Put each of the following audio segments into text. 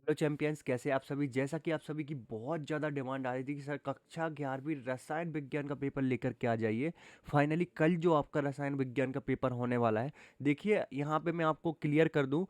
Hello champions, कैसे आप सभी। जैसा कि आप सभी की बहुत ज़्यादा डिमांड आ रही थी कि सर कक्षा 11वीं रसायन विज्ञान का पेपर लेकर के आ जाइए। फाइनली कल जो आपका रसायन विज्ञान का पेपर होने वाला है, देखिए यहाँ पे मैं आपको क्लियर कर दूं,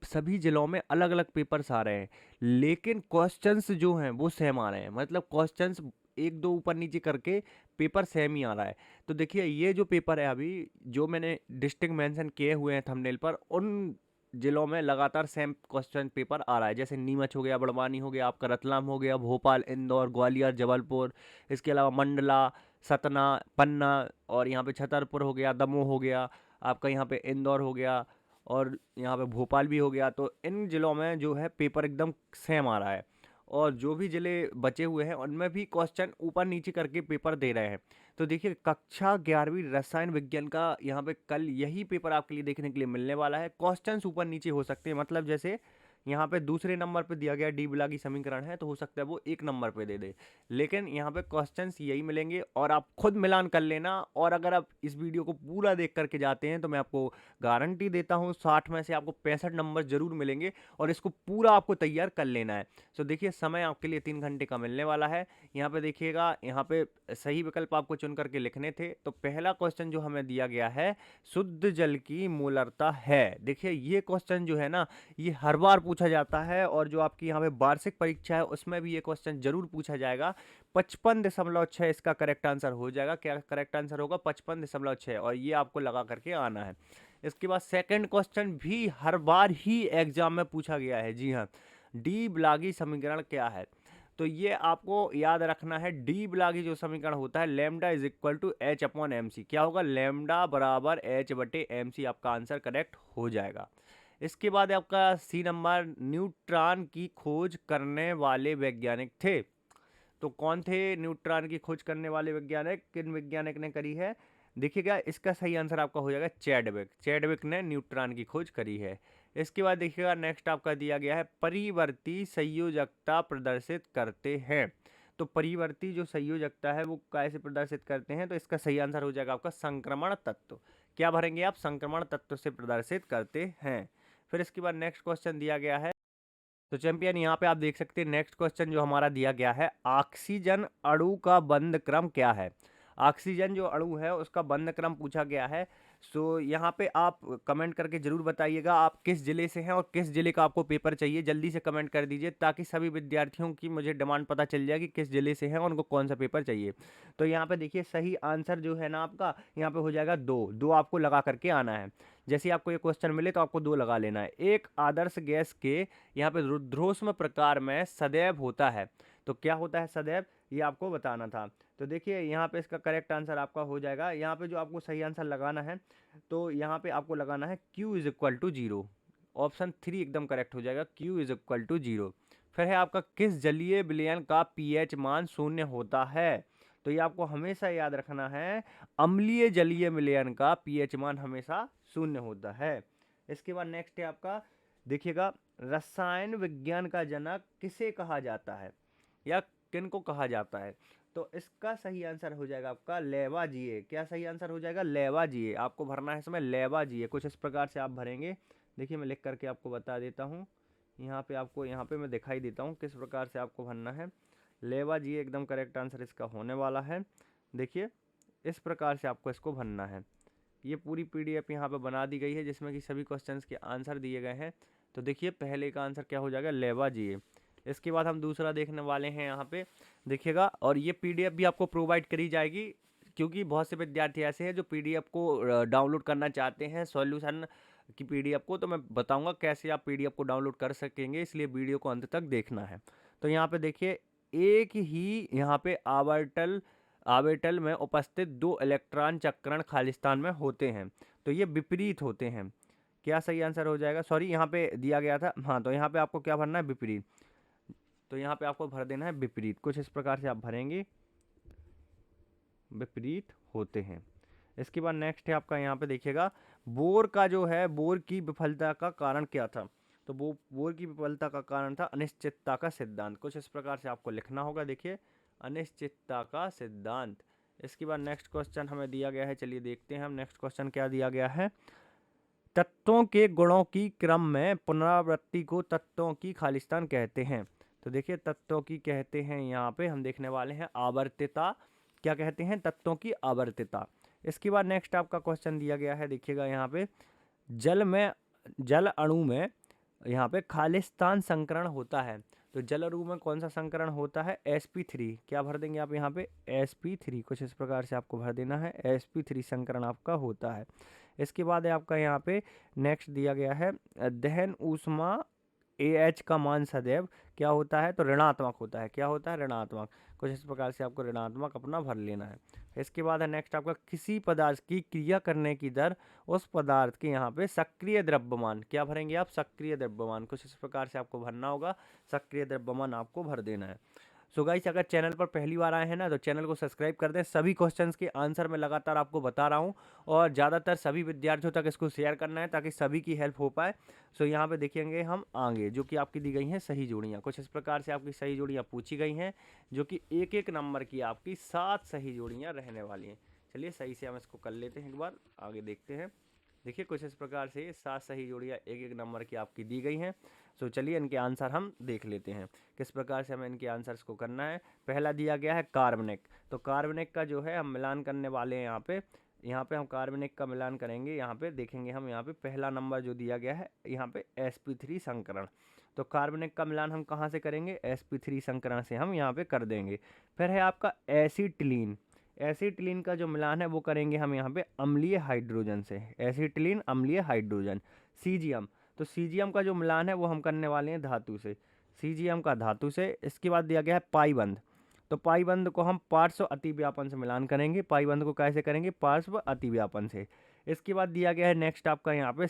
सभी जिलों में अलग अलग पेपर्स आ रहे हैं, लेकिन क्वेश्चंस जो हैं वो सेम आ रहे हैं। मतलब क्वेश्चंस एक दो ऊपर नीचे करके पेपर सेम ही आ रहा है। तो देखिए ये जो पेपर है अभी, जो मैंने डिस्ट्रिक्ट मेंशन किए हुए हैं थंबनेल पर, उन जिलों में लगातार सेम क्वेश्चन पेपर आ रहा है। जैसे नीमच हो गया, बड़वानी हो गया, आपका रतलाम हो गया, भोपाल, इंदौर, ग्वालियर, जबलपुर, इसके अलावा मंडला, सतना, पन्ना, और यहाँ पे छतरपुर हो गया, दमोह हो गया, आपका यहाँ पे इंदौर हो गया, और यहाँ पे भोपाल भी हो गया। तो इन जिलों में जो है पेपर एकदम सेम आ रहा है, और जो भी जिले बचे हुए हैं उनमें भी क्वेश्चन ऊपर नीचे करके पेपर दे रहे हैं। तो देखिए कक्षा 11वीं रसायन विज्ञान का यहाँ पे कल यही पेपर आपके लिए देखने के लिए मिलने वाला है। क्वेश्चंस ऊपर नीचे हो सकते हैं, मतलब जैसे यहाँ पे दूसरे नंबर पे दिया गया डी ब्लॉक की समीकरण है, तो हो सकता है वो एक नंबर पे दे दे, लेकिन यहाँ पे क्वेश्चंस यही मिलेंगे और आप खुद मिलान कर लेना। और अगर आप इस वीडियो को पूरा देख करके जाते हैं तो मैं आपको गारंटी देता हूँ 60 में से आपको 65 नंबर जरूर मिलेंगे, और इसको पूरा आपको तैयार कर लेना है। तो देखिए समय आपके लिए 3 घंटे का मिलने वाला है। यहाँ पे देखिएगा, यहाँ पे सही विकल्प आपको चुन करके लिखने थे। तो पहला क्वेश्चन जो हमें दिया गया है, शुद्ध जल की मोलरता है। देखिए ये क्वेश्चन जो है ना, ये हर बार पूछा जाता है, और जो आपकी यहाँ पे वार्षिक परीक्षा है उसमें भी ये क्वेश्चन जरूर पूछा जाएगा। 55.6 इसका करेक्ट आंसर हो जाएगा। क्या करेक्ट आंसर होगा? 55.6, और ये आपको लगा करके आना है। इसके बाद सेकंड क्वेश्चन भी हर बार ही एग्जाम में पूछा गया है। जी हाँ, डी ब्लागी समीकरण क्या है? तो ये आपको याद रखना है। डी ब्लागी जो समीकरण होता है, lambda is equal to h upon m c. क्या होगा? लेमडा बराबर एच बटे एम सी। आपका आंसर करेक्ट हो जाएगा। इसके बाद आपका सी नंबर, न्यूट्रॉन की खोज करने वाले वैज्ञानिक थे। तो कौन थे न्यूट्रॉन की खोज करने वाले वैज्ञानिक? किन वैज्ञानिक ने करी है? देखिएगा इसका सही आंसर आपका हो जाएगा चैडविक। चैडविक ने न्यूट्रॉन की खोज करी है। इसके बाद देखिएगा नेक्स्ट आपका दिया गया है, परिवर्ती संयोजकता प्रदर्शित करते हैं। तो परिवर्ती जो संयोजकता है वो कैसे प्रदर्शित करते हैं? तो इसका सही आंसर हो जाएगा आपका संक्रमण तत्व। क्या भरेंगे आप? संक्रमण तत्व से प्रदर्शित करते हैं। फिर इसके बाद नेक्स्ट क्वेश्चन दिया गया है, तो चैंपियन यहाँ पे आप देख सकते हैं नेक्स्ट क्वेश्चन जो हमारा दिया गया है, ऑक्सीजन अणु का बंध क्रम क्या है? ऑक्सीजन जो अणु है उसका बंध क्रम पूछा गया है। सो यहाँ पे आप कमेंट करके जरूर बताइएगा आप किस जिले से हैं और किस जिले का आपको पेपर चाहिए। जल्दी से कमेंट कर दीजिए ताकि सभी विद्यार्थियों की मुझे डिमांड पता चल जाए कि किस जिले से हैं और उनको कौन सा पेपर चाहिए। तो यहाँ पे देखिए सही आंसर जो है ना आपका, यहाँ पे हो जाएगा दो। दो आपको लगा करके आना है। जैसे ही आपको ये क्वेश्चन मिले तो आपको दो लगा लेना है। एक आदर्श गैस के यहाँ पे रुद्रोष्म प्रकार में सदैव होता है। तो क्या होता है सदैव? ये आपको बताना था। तो देखिए यहाँ पे इसका करेक्ट आंसर आपका हो जाएगा। यहाँ पे जो आपको सही आंसर लगाना है, तो यहाँ पे आपको लगाना है Q is equal to zero. Option 3 एकदम करेक्ट हो जाएगा, Q is equal to zero. फिर है आपका, किस जलीय विलयन का पीएच मान शून्य होता है? तो ये आपको हमेशा याद रखना है, अम्लीय जलीय विलयन का पीएच मान हमेशा शून्य होता है। इसके बाद नेक्स्ट है आपका, देखिएगा, रसायन विज्ञान का जनक किसे कहा जाता है या किन को कहा जाता है? तो इसका सही आंसर हो जाएगा आपका लेवाजिए। क्या सही आंसर हो जाएगा? लेवाजिए। आपको भरना है इसमें लेवाजिए। कुछ इस प्रकार से आप भरेंगे। देखिए मैं लिख करके आपको बता देता हूँ। यहाँ पे आपको, यहाँ पे मैं दिखाई देता हूँ किस प्रकार से आपको भरना है। लेवाजिए एकदम करेक्ट आंसर इसका होने वाला है। देखिए इस प्रकार से आपको इसको भरना है। ये पूरी पीडीएफ यहाँ पे बना दी गई है जिसमें कि सभी क्वेश्चंस के आंसर दिए गए हैं। तो देखिए पहले का आंसर क्या हो जाएगा? लेवाजिए। इसके बाद हम दूसरा देखने वाले हैं यहाँ पे, देखिएगा, और ये पीडीएफ भी आपको प्रोवाइड करी जाएगी, क्योंकि बहुत से विद्यार्थी ऐसे हैं जो पीडीएफ को डाउनलोड करना चाहते हैं सॉल्यूशन की पीडीएफ को। तो मैं बताऊंगा कैसे आप पीडीएफ को डाउनलोड कर सकेंगे, इसलिए वीडियो को अंत तक देखना है। तो यहाँ पे देखिए, एक ही यहाँ पे आवर्टल आवेटल में उपस्थित दो इलेक्ट्रॉन चक्रण खालिस्तान में होते हैं, तो ये विपरीत होते हैं। क्या सही आंसर हो जाएगा? सॉरी यहाँ पे दिया गया था, हाँ, तो यहाँ पे आपको क्या भरना है? विपरीत। तो यहाँ पे आपको भर देना है विपरीत। कुछ इस प्रकार से आप भरेंगे, विपरीत होते हैं। इसके बाद नेक्स्ट है आपका, यहाँ पे देखिएगा, बोर का जो है, बोर की विफलता का कारण क्या था? तो वो बोर की विफलता का कारण था अनिश्चितता का सिद्धांत। कुछ इस प्रकार से आपको लिखना होगा। देखिए अनिश्चितता का सिद्धांत। इसके बाद नेक्स्ट क्वेश्चन हमें दिया गया है, चलिए देखते हैं हम नेक्स्ट क्वेश्चन क्या दिया गया है। तत्वों के गुणों की क्रम में पुनरावृत्ति को तत्वों की खालिस्तान कहते हैं। तो देखिए तत्वों की कहते हैं, यहाँ पे हम देखने वाले हैं आवर्तिता। क्या कहते हैं? तत्वों की आवर्तिता। इसके बाद नेक्स्ट आपका क्वेश्चन दिया गया है, देखिएगा यहाँ पे, जल में, जल अणु में यहाँ पे खालिस्तान संकरण होता है। तो जल अणु में कौन सा संकरण होता है? sp3। क्या भर देंगे आप यहाँ पे? sp3। कुछ इस प्रकार से आपको भर देना है, sp3 संकरण आपका होता है। इसके बाद है आपका यहाँ पे नेक्स्ट दिया गया है, दहन ऊष्मा AH का मान सदैव क्या होता है? तो ऋणात्मक होता है। क्या होता है? ऋणात्मक। कुछ इस प्रकार से आपको ऋणात्मक अपना भर लेना है। इसके बाद है नेक्स्ट आपका, किसी पदार्थ की क्रिया करने की दर उस पदार्थ के यहाँ पे सक्रिय द्रव्यमान। क्या भरेंगे आप? सक्रिय द्रव्यमान। कुछ इस प्रकार से आपको भरना होगा, सक्रिय द्रव्यमान आपको भर देना है। सो गाइस, अगर चैनल पर पहली बार आए हैं ना, तो चैनल को सब्सक्राइब कर दें। सभी क्वेश्चंस के आंसर मैं लगातार आपको बता रहा हूँ, और ज़्यादातर सभी विद्यार्थियों तक इसको शेयर करना है ताकि सभी की हेल्प हो पाए। सो यहाँ पे देखेंगे हम आगे, जो कि आपकी दी गई हैं सही जोड़ियाँ। कुछ इस प्रकार से आपकी सही जोड़ियाँ पूछी गई हैं, जो कि एक एक नंबर की आपकी 7 सही जोड़ियाँ रहने वाली हैं। चलिए सही से हम इसको कर लेते हैं, एक बार आगे देखते हैं। देखिए कुछ इस प्रकार से 7 सही जोड़ियाँ एक एक नंबर की आपकी दी गई हैं। सो चलिए इनके आंसर हम देख लेते हैं, किस प्रकार से हमें इनके आंसर्स को करना है। पहला दिया गया है कार्बनिक। तो कार्बनिक का जो है हम मिलान करने वाले हैं यहाँ पे हम कार्बनिक का मिलान करेंगे। यहाँ पे देखेंगे हम, यहाँ पे पहला नंबर जो दिया गया है यहाँ पे sp3 संकरण। तो कार्बनिक का मिलान हम कहाँ से करेंगे? sp3 संकरण से हम यहाँ पे कर देंगे। फिर है आपका एसिटिलीन। एसिटिलीन का जो मिलान है वो करेंगे हम यहाँ पे अम्लीय हाइड्रोजन से। एसिटिलीन अम्लीय हाइड्रोजन। सीजियम। तो सीजियम का जो मिलान है वो हम करने वाले हैं धातु से, सीजियम का धातु से। इसके बाद दिया गया है पाईबंध। तो पाईबंध को हम पार्श्व अतिव्यापन से मिलान करेंगे। पाईबंध को कैसे करेंगे? पार्श्व अतिव्यापन से। इसके बाद दिया गया है नेक्स्ट आपका यहाँ पे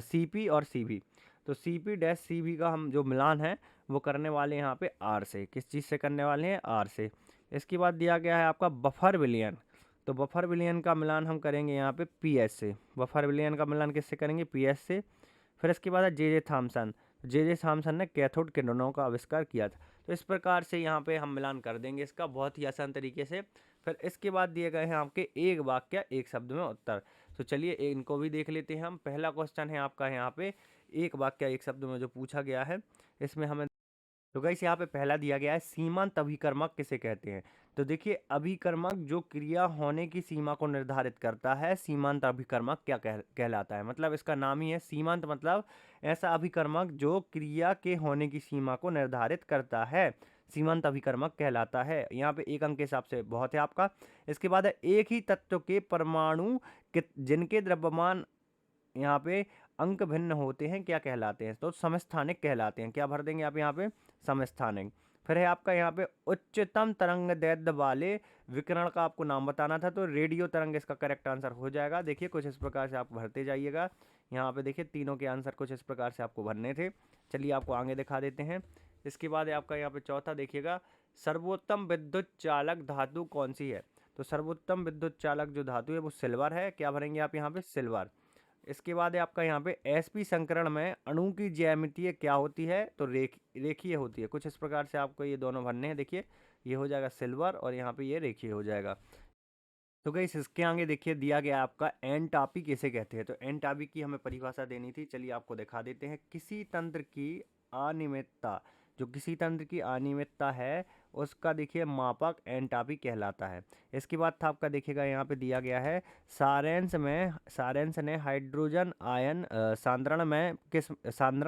CP और CV। तो CP डैश CV का हम जो मिलान है वो करने वाले हैं यहाँ पे R से। किस चीज़ से करने वाले हैं? R से। इसके बाद दिया गया है आपका बफर विलयन। तो बफर विलयन का मिलान हम करेंगे यहाँ पे PS से। बफर विलयन का मिलान किससे करेंगे? PS से। फिर इसके बाद है जे थॉमसन। जे थॉमसन ने कैथोड किरणों का आविष्कार किया था। तो इस प्रकार से यहाँ पे हम मिलान कर देंगे इसका बहुत ही आसान तरीके से। फिर इसके बाद दिए गए हैं आपके एक वाक्य एक शब्द में उत्तर। तो चलिए इनको भी देख लेते हैं हम। पहला क्वेश्चन है आपका यहाँ पे, एक वाक्य एक शब्द में जो पूछा गया है, इसमें हमें, तो गाइस यहाँ पे पहला दिया गया है, सीमांत अभिकर्मक किसे कहते हैं? तो देखिए अभिकर्मक जो क्रिया होने की सीमा को निर्धारित करता है, सीमांत अभिकर्मक क्या कहलाता है। मतलब इसका नाम ही है सीमांत, मतलब ऐसा अभिकर्मक जो क्रिया के होने की सीमा को निर्धारित करता है, सीमांत अभिकर्मक कहलाता है। यहाँ पे एक अंक के हिसाब से बहुत है आपका। इसके बाद है, एक ही तत्व के परमाणु जिनके द्रव्यमान यहाँ पे अंक भिन्न होते हैं क्या कहलाते हैं? तो समस्थानिक कहलाते हैं। क्या भर देंगे आप यहाँ पे? समस्थानिक। फिर है आपका यहाँ पे उच्चतम तरंग दैर्ध्य वाले विकिरण का आपको नाम बताना था, तो रेडियो तरंग इसका करेक्ट आंसर हो जाएगा। देखिए कुछ इस प्रकार से आप भरते जाइएगा। यहाँ पे देखिए तीनों के आंसर कुछ इस प्रकार से आपको भरने थे। चलिए आपको आगे दिखा देते हैं। इसके बाद है आपका यहाँ पे चौथा, देखिएगा, सर्वोत्तम विद्युत चालक धातु कौन सी है? तो सर्वोत्तम विद्युत चालक जो धातु है वो सिल्वर है। क्या भरेंगे आप यहाँ पे? सिल्वर। इसके बाद है आपका यहाँ पे sp संकरण में अणु की ज्यामिति क्या होती है? तो रेखीय होती है। कुछ इस प्रकार से आपको ये दोनों भरने हैं। देखिए ये हो जाएगा सिल्वर और यहाँ पे ये रेखीय हो जाएगा। तो गाइस इसके आगे देखिए दिया गया आपका एंटापी किसे कहते हैं? तो एंटापी की हमें परिभाषा देनी थी। चलिए आपको दिखा देते हैं। किसी तंत्र की अनियमितता, जो किसी तंत्र की अनियमितता है उसका देखिए मापक एंटापी कहलाता है। इसके बाद था आपका, देखिएगा यहाँ पे दिया गया है, सारेंस ने हाइड्रोजन आयन सांद्रण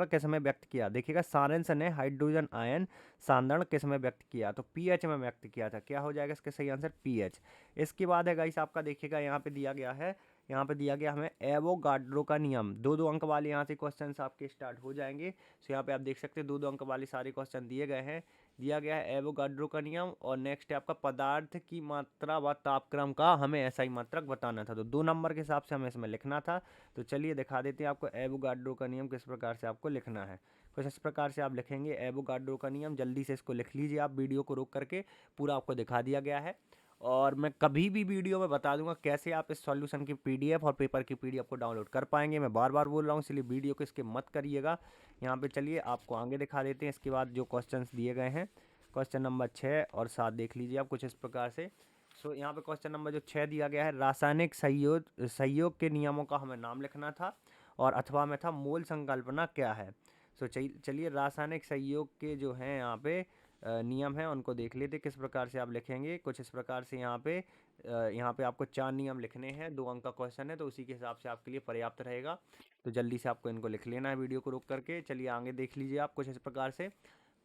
किस में व्यक्त किया? देखिएगा सारेंस ने हाइड्रोजन आयन सांद्रण किस में व्यक्त किया? तो पीएच में व्यक्त किया था। क्या हो जाएगा इसका सही आंसर? पीएच। इसके बाद है गाइस आपका, देखिएगा यहाँ पे दिया गया है, यहाँ पे दिया गया हमें एवोगाड्रो का नियम। दो दो अंक वाले यहाँ से क्वेश्चन आपके स्टार्ट हो जाएंगे। तो यहाँ पे आप देख सकते हैं दो दो अंक वाले सारे क्वेश्चन दिए गए हैं। दिया गया है एवोगाड्रो का नियम, और नेक्स्ट है आपका पदार्थ की मात्रा व तापक्रम का हमें एसआई मात्रक बताना था। तो 2 नंबर के हिसाब से हमें इसमें लिखना था। तो चलिए दिखा देते हैं आपको एवोगाड्रो का नियम किस प्रकार से आपको लिखना है। कुछ इस प्रकार से आप लिखेंगे एवोगाड्रो का नियम। जल्दी से इसको लिख लीजिए आप, वीडियो को रोक करके पूरा आपको दिखा दिया गया है। और मैं कभी भी वीडियो में बता दूंगा कैसे आप इस सॉल्यूशन की पीडीएफ और पेपर की पीडीएफ को डाउनलोड कर पाएंगे। मैं बार बार बोल रहा हूँ, इसलिए वीडियो को इसके मत करिएगा। यहाँ पे चलिए आपको आगे दिखा देते हैं। इसके बाद जो क्वेश्चंस दिए गए हैं, क्वेश्चन नंबर 6 और 7 देख लीजिए आप कुछ इस प्रकार से। सो यहाँ पे क्वेश्चन नंबर जो 6 दिया गया है, रासायनिक सहयोग के नियमों का हमें नाम लिखना था, और अथवा में था मोल संकल्पना क्या है। सो चलिए रासायनिक सहयोग के जो हैं यहाँ पे नियम हैं उनको देख लेते किस प्रकार से आप लिखेंगे। कुछ इस प्रकार से यहाँ पे आपको 4 नियम लिखने हैं, 2 अंक का क्वेश्चन है तो उसी के हिसाब से आपके लिए पर्याप्त रहेगा। तो जल्दी से आपको इनको लिख लेना है वीडियो को रोक करके। चलिए आगे देख लीजिए आप कुछ इस प्रकार से।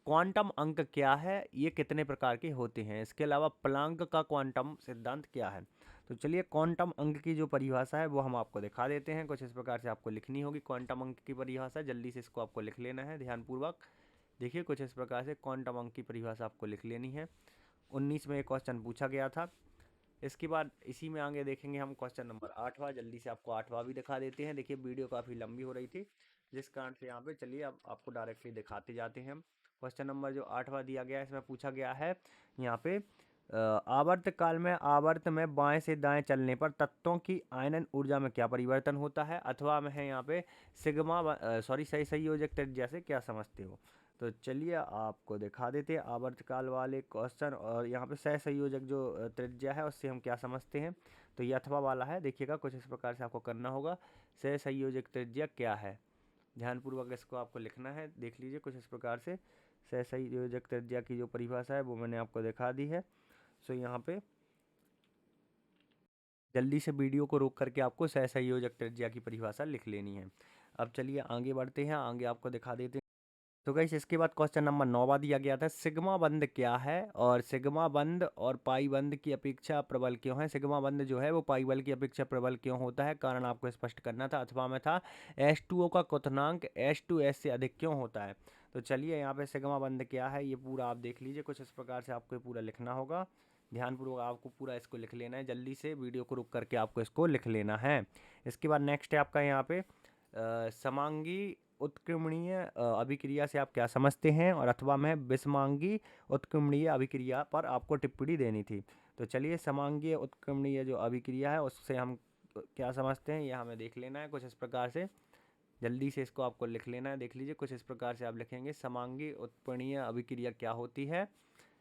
क्वांटम अंक क्या है, ये कितने प्रकार के होते हैं, इसके अलावा प्लांक का क्वांटम सिद्धांत क्या है। तो चलिए क्वांटम अंक की जो परिभाषा है वो हम आपको दिखा देते हैं। कुछ इस प्रकार से आपको लिखनी होगी क्वांटम अंक की परिभाषा, जल्दी से इसको आपको लिख लेना है ध्यानपूर्वक। देखिए कुछ इस प्रकार से क्वांटम अंक की परिभाषा आपको लिख लेनी है। 19 में एक क्वेश्चन पूछा गया था। इसके बाद इसी में आगे देखेंगे हम क्वेश्चन नंबर 8वां। जल्दी से आपको 8वां भी दिखा देते हैं। देखिए वीडियो काफ़ी लंबी हो रही थी जिस कारण से यहाँ पे चलिए अब आपको डायरेक्टली दिखाते जाते हैं हम। क्वेश्चन नंबर जो 8वां दिया गया है इसमें पूछा गया है यहाँ पे आवर्त काल में आवर्त में बाएं से दाएं चलने पर तत्वों की आयनन ऊर्जा में क्या परिवर्तन होता है। अथवा में है यहाँ पे सिग्मा सॉरी सही संयोजक त्रिज्या से क्या समझते हो। तो चलिए आपको दिखा देते हैं आवर्तकाल वाले क्वेश्चन, और यहाँ पे सहसंयोजक जो त्रिज्या है उससे हम क्या समझते हैं। तो ये अथवा वाला है, देखिएगा कुछ इस प्रकार से आपको करना होगा। सहसंयोजक त्रिज्या क्या है, ध्यानपूर्वक इसको आपको लिखना है। देख लीजिए कुछ इस प्रकार से सहसंयोजक त्रिज्या की जो परिभाषा है वो मैंने आपको दिखा दी है। सो यहाँ पे जल्दी से वीडियो को रोक करके आपको सहसंयोजक त्रिज्या की परिभाषा लिख लेनी है। अब चलिए आगे बढ़ते हैं, आगे आपको दिखा देते हैं। तो गाइस इसके बाद क्वेश्चन नंबर 9वां दिया गया था, सिग्मा बंध क्या है और सिग्मा बंध और पाई बंध की अपेक्षा प्रबल क्यों है। सिग्मा बंध जो है वो पाई बल की अपेक्षा प्रबल क्यों होता है, कारण आपको स्पष्ट करना था। अथवा में था H2O का क्वथनांक H2S से अधिक क्यों होता है। तो चलिए यहाँ पे सिग्मा बंध क्या है ये पूरा आप देख लीजिए। कुछ इस प्रकार से आपको ये पूरा लिखना होगा, ध्यानपूर्वक आपको पूरा इसको लिख लेना है। जल्दी से वीडियो को रुक करके आपको इसको लिख लेना है। इसके बाद नेक्स्ट है आपका यहाँ पे समांगी उत्क्रमणीय अभिक्रिया से आप क्या समझते हैं, और अथवा में विषमांगी उत्क्रमणीय अभिक्रिया पर आपको टिप्पणी देनी थी। तो चलिए समांगीय उत्क्रमणीय जो अभिक्रिया है उससे हम क्या समझते हैं यह हमें देख लेना है कुछ इस प्रकार से। जल्दी से इसको आपको लिख लेना है, देख लीजिए कुछ इस प्रकार से आप लिखेंगे समांगी उत्क्रमणीय अभिक्रिया क्या होती है।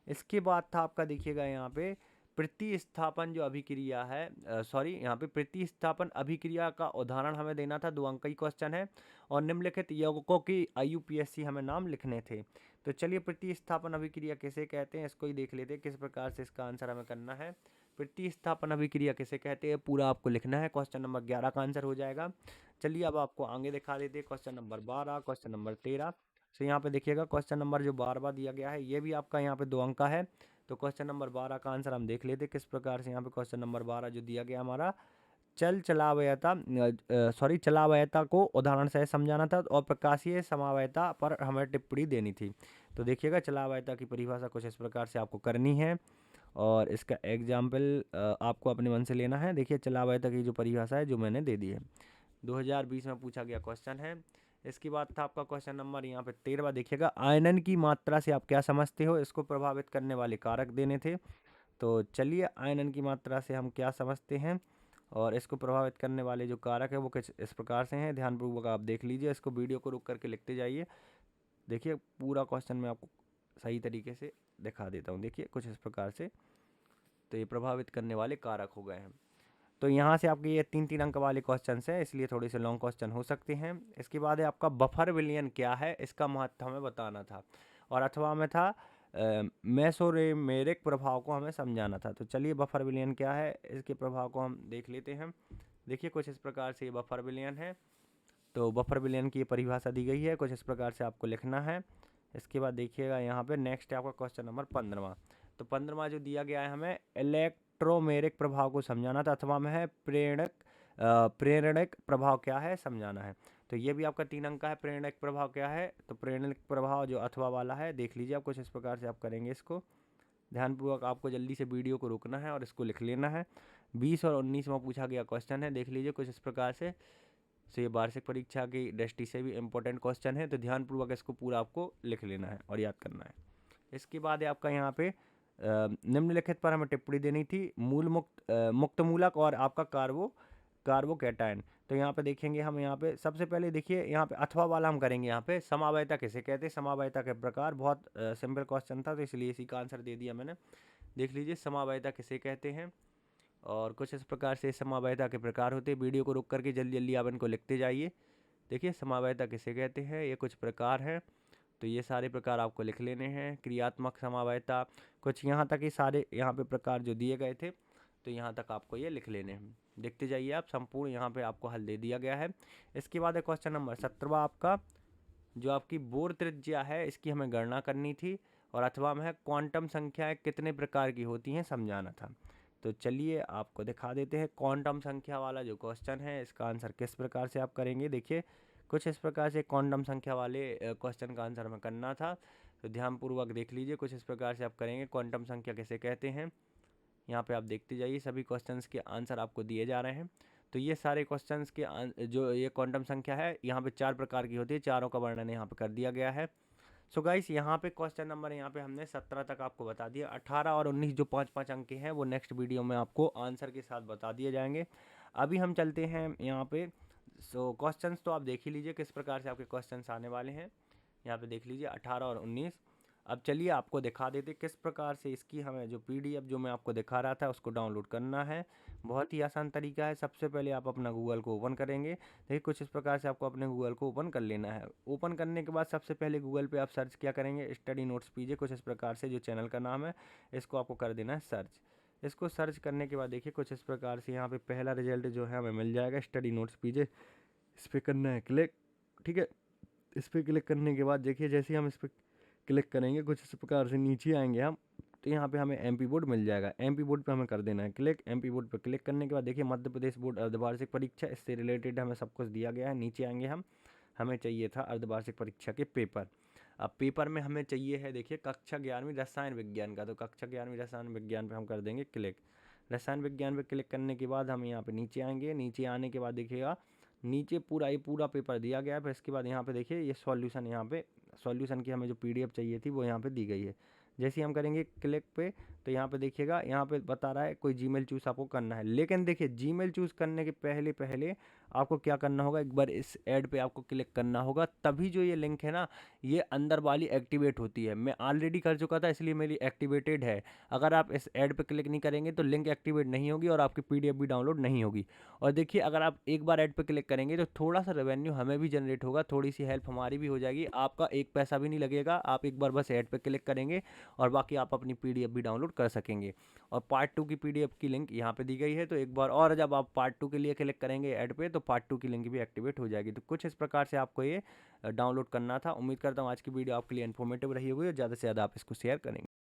इसके बाद था आपका देखिएगा यहाँ पे प्रतिस्थापन जो अभिक्रिया है, सॉरी यहाँ पे प्रतिस्थापन अभिक्रिया का उदाहरण हमें देना था, 2 अंक का ही क्वेश्चन है। और निम्नलिखित यौगिकों की IUPAC हमें नाम लिखने थे। तो चलिए प्रतिस्थापन अभिक्रिया किसे कहते हैं इसको ही देख लेते हैं किस प्रकार से इसका आंसर हमें करना है। प्रतिस्थापन अभिक्रिया किसे कहते हैं पूरा आपको लिखना है, क्वेश्चन नंबर 11 का आंसर हो जाएगा। चलिए अब आपको आगे दिखा देते हैं क्वेश्चन नंबर 12, क्वेश्चन नंबर 13। तो यहाँ पे देखिएगा क्वेश्चन नंबर जो 12वां दिया गया है ये भी आपका यहाँ पे 2 अंक का है। तो क्वेश्चन नंबर 12 का आंसर हम देख लेते किस प्रकार से। यहाँ पे क्वेश्चन नंबर 12 जो दिया गया हमारा चलावयता को उदाहरण से समझाना था और प्रकाशीय समावयता पर हमें टिप्पणी देनी थी। तो देखिएगा चलावयता की परिभाषा कुछ इस प्रकार से आपको करनी है और इसका एग्जाम्पल आपको अपने मन से लेना है। देखिए चलावयता की जो परिभाषा है जो मैंने दे दी है, 2020 में पूछा गया क्वेश्चन है। इसके बाद था आपका क्वेश्चन नंबर यहाँ पे 13वां, देखिएगा आयनन की मात्रा से आप क्या समझते हो, इसको प्रभावित करने वाले कारक देने थे। तो चलिए आयनन की मात्रा से हम क्या समझते हैं और इसको प्रभावित करने वाले जो कारक है वो कुछ इस प्रकार से हैं, ध्यानपूर्वक आप देख लीजिए। इसको वीडियो को रुक करके लिखते जाइए। देखिए पूरा क्वेश्चन मैं आपको सही तरीके से दिखा देता हूँ। देखिए कुछ इस प्रकार से, तो ये प्रभावित करने वाले कारक हो गए हैं। तो यहाँ से आपके ये 3-3 अंक वाले क्वेश्चन हैं, इसलिए थोड़े से लॉन्ग क्वेश्चन हो सकते हैं। इसके बाद है आपका बफर विलयन क्या है, इसका महत्व हमें बताना था, और अथवा में था मेसोमेरिक प्रभाव को हमें समझाना था। तो चलिए बफर विलयन क्या है इसके प्रभाव को हम देख लेते हैं। देखिए कुछ इस प्रकार से ये बफर विलयन है। तो बफर विलयन की परिभाषा दी गई है, कुछ इस प्रकार से आपको लिखना है। इसके बाद देखिएगा यहाँ पे नेक्स्ट है आपका क्वेश्चन नंबर 15वां। तो 15वां जो दिया गया है हमें इलेक्ट्रोमेरिक प्रभाव को समझाना था, अथवा में है प्रेरणिक प्रभाव क्या है समझाना है। तो ये भी आपका 3 अंक का है। प्रेरणिक प्रभाव क्या है, तो प्रेरणिक प्रभाव जो अथवा वाला है देख लीजिए आप, कुछ इस प्रकार से आप करेंगे इसको। ध्यानपूर्वक आपको जल्दी से वीडियो को रोकना है और इसको लिख लेना है। 20 और 19 में पूछा गया क्वेश्चन है, देख लीजिए कुछ इस प्रकार से। ये वार्षिक परीक्षा की दृष्टि से भी इम्पोर्टेंट क्वेश्चन है, तो ध्यानपूर्वक इसको पूरा आपको लिख लेना है और याद करना है। इसके बाद है आपका यहाँ पे निम्नलिखित पर हमें टिप्पणी देनी थी, मुक्त मूलक और आपका कार्बोकैटायन। तो यहाँ पे देखेंगे हम, यहाँ पे सबसे पहले देखिए यहाँ पे अथवा वाला हम करेंगे। यहाँ पे समावयता किसे कहते हैं, समावयता के प्रकार, बहुत सिंपल क्वेश्चन था तो इसलिए इसी का आंसर दे दिया मैंने। देख लीजिए समवायता किसे कहते हैं, और कुछ इस प्रकार से समवायता के प्रकार होते हैं। वीडियो को रोक करके जल्दी जल्दी आप इनको लिखते जाइए। देखिए समवायता किसे कहते हैं, ये कुछ प्रकार हैं, तो ये सारे प्रकार आपको लिख लेने हैं। क्रियात्मक समवायता, कुछ यहाँ तक ही सारे यहाँ पे प्रकार जो दिए गए थे, तो यहाँ तक आपको ये लिख लेने हैं। देखते जाइए आप, संपूर्ण यहाँ पे आपको हल दे दिया गया है। इसके बाद है क्वेश्चन नंबर 17 आपका, जो आपकी बोर त्रिज्या है इसकी हमें गणना करनी थी, और अथवा में है क्वांटम संख्याएं कितने प्रकार की होती हैं समझाना था। तो चलिए आपको दिखा देते हैं क्वांटम संख्या वाला जो क्वेश्चन है, इसका आंसर किस प्रकार से आप करेंगे। देखिए कुछ इस प्रकार से क्वांटम संख्या वाले क्वेश्चन का आंसर हमें करना था, तो ध्यानपूर्वक देख लीजिए। कुछ इस प्रकार से आप करेंगे, क्वांटम संख्या किसे कहते हैं, यहाँ पे आप देखते जाइए, सभी क्वेश्चंस के आंसर आपको दिए जा रहे हैं। तो ये सारे क्वेश्चंस के जो ये क्वांटम संख्या है, यहाँ पे 4 प्रकार की होती है, चारों का वर्णन यहाँ पे कर दिया गया है। सो गाइस यहाँ पे क्वेश्चन नंबर यहाँ पे हमने 17 तक आपको बता दिया। 18 और 19 जो 5-5 अंक के हैं वो नेक्स्ट वीडियो में आपको आंसर के साथ बता दिए जाएंगे। अभी हम चलते हैं यहाँ पे। सो क्वेश्चंस तो आप देख ही लीजिए किस प्रकार से आपके क्वेश्चंस आने वाले हैं, यहाँ पे देख लीजिए 18 और 19। अब चलिए आपको दिखा देते किस प्रकार से इसकी हमें जो पीडीएफ जो मैं आपको दिखा रहा था उसको डाउनलोड करना है। बहुत ही आसान तरीका है। सबसे पहले आप अपना गूगल को ओपन करेंगे। देखिए कुछ इस प्रकार से आपको अपने गूगल को ओपन कर लेना है। ओपन करने के बाद सबसे पहले गूगल पे आप सर्च क्या करेंगे, स्टडी नोट्स पीजे, कुछ इस प्रकार से जो चैनल का नाम है इसको आपको कर देना है सर्च। इसको सर्च करने के बाद देखिए कुछ इस प्रकार से यहाँ पे पहला रिजल्ट जो है हमें मिल जाएगा, स्टडी नोट्स पीजे। इस पर करना है क्लिक, ठीक है। इस पर क्लिक करने के बाद देखिए जैसे ही हम इस पर क्लिक करेंगे कुछ इस प्रकार से नीचे आएंगे हम, तो यहाँ पे हमें एमपी बोर्ड मिल जाएगा। एमपी बोर्ड पे हमें कर देना है क्लिक। एमपी बोर्ड पे क्लिक करने के बाद देखिए मध्य प्रदेश बोर्ड अर्धवार्षिक परीक्षा, इससे रिलेटेड हमें सब कुछ दिया गया है। नीचे आएंगे हम, हमें चाहिए था अर्धवार्षिक परीक्षा के पेपर। अब पेपर में हमें चाहिए है देखिए कक्षा 11वीं रसायन विज्ञान का, तो कक्षा 11वीं रसायन विज्ञान पे हम कर देंगे क्लिक। रसायन विज्ञान पे क्लिक करने के बाद हम यहाँ पे नीचे आएंगे। नीचे आने के बाद देखिएगा नीचे पूरा ये पूरा पेपर दिया गया है। फिर इसके बाद यहाँ पे देखिए ये सॉल्यूशन, यहाँ पे सॉल्यूशन की हमें जो पीडीएफ चाहिए थी वो यहाँ पे दी गई है। जैसे ही हम करेंगे क्लिक पे, तो यहाँ पे देखिएगा यहाँ पे बता रहा है कोई जीमेल चूज़ आपको करना है। लेकिन देखिए जीमेल चूज़ करने के पहले पहले आपको क्या करना होगा, एक बार इस ऐड पे आपको क्लिक करना होगा, तभी जो ये लिंक है ना ये अंदर वाली एक्टिवेट होती है। मैं ऑलरेडी कर चुका था इसलिए मेरी एक्टिवेटेड है। अगर आप इस ऐड पे क्लिक नहीं करेंगे तो लिंक एक्टिवेट नहीं होगी और आपकी पीडीएफ भी डाउनलोड नहीं होगी। और देखिए अगर आप एक बार ऐड पे क्लिक करेंगे तो थोड़ा सा रेवेन्यू हमें भी जनरेट होगा, थोड़ी सी हेल्प हमारी भी हो जाएगी, आपका एक पैसा भी नहीं लगेगा। आप एक बार बस ऐड पे क्लिक करेंगे और बाकी आप अपनी पीडीएफ भी डाउनलोड कर सकेंगे। और पार्ट 2 की पीडीएफ की लिंक यहाँ पे दी गई है, तो एक बार और जब आप पार्ट 2 के लिए क्लिक करेंगे ऐड पे तो पार्ट 2 की लिंक भी एक्टिवेट हो जाएगी। तो कुछ इस प्रकार से आपको ये डाउनलोड करना था। उम्मीद करता हूँ आज की वीडियो आपके लिए इन्फॉर्मेटिव रही होगी और ज़्यादा से ज़्यादा आप इसको शेयर करेंगे।